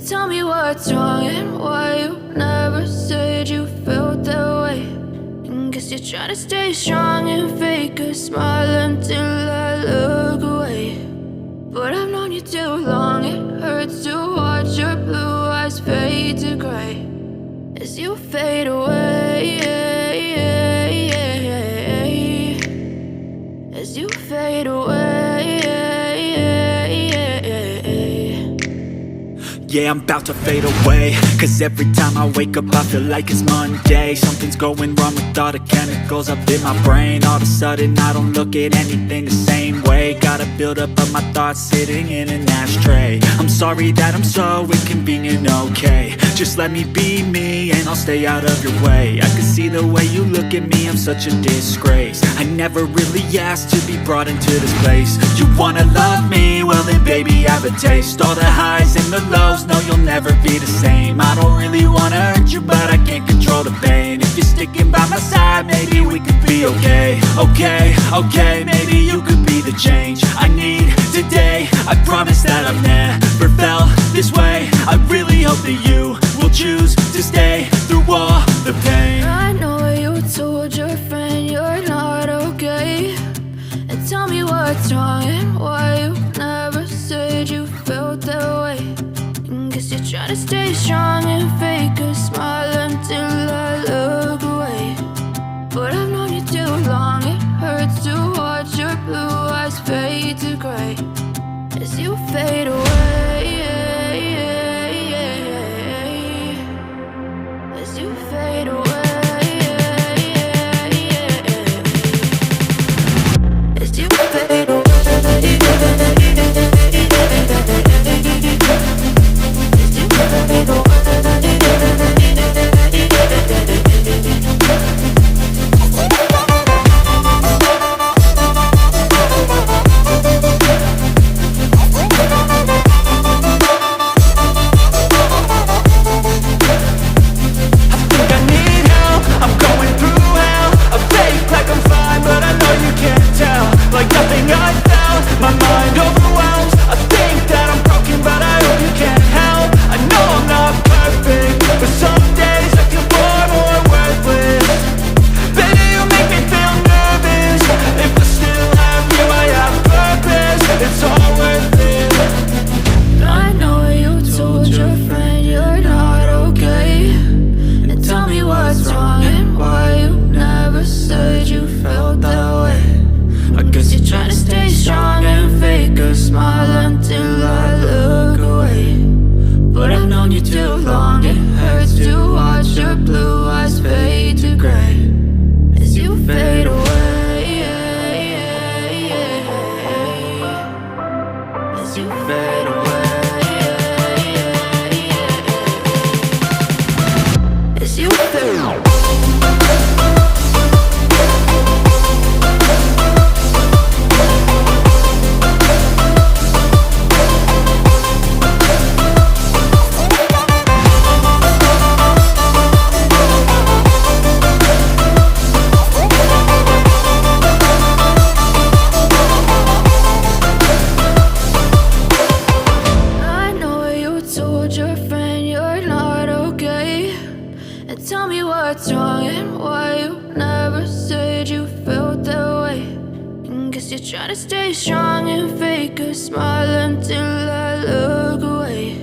Tell me what's wrong and why you never said you felt that way. And guess you're trying to stay strong and fake a smile until I look away. But I've known you too long, it hurts to watch your blue eyes fade to gray as you fade away, as you fade away. Yeah, I'm about to fade away, cause every time I wake up I feel like it's Monday. Something's going wrong with all the chemicals up in my brain. All of a sudden I don't look at anything the same way. Gotta build up of my thoughts sitting in an ashtray. I'm sorry that I'm so inconvenient, okay. Just let me be me and I'll stay out of your way. I can see the way you look at me, I'm such a disgrace. I never really asked to be brought into this place. You wanna love me? Well then baby I have a taste. All the highs and the lows, no you'll never be the same. I don't really wanna hurt you but I can't control the pain. If you're sticking by my side maybe we could be okay. Okay, maybe you could be the change I need today. I promise that I've never felt this way. I really hope that you will choose to stay through all the pain. I know you told your friend you're not okay. And tell me what's wrong and why you never said you felt that way. And guess you're trying to stay strong and fake a smile until I look away. But I've known you too long, it hurts to watch your blue eyes fade to gray as you fade away, as you fade away, as you fade away. You're trying to stay strong and fake a smile until I look away.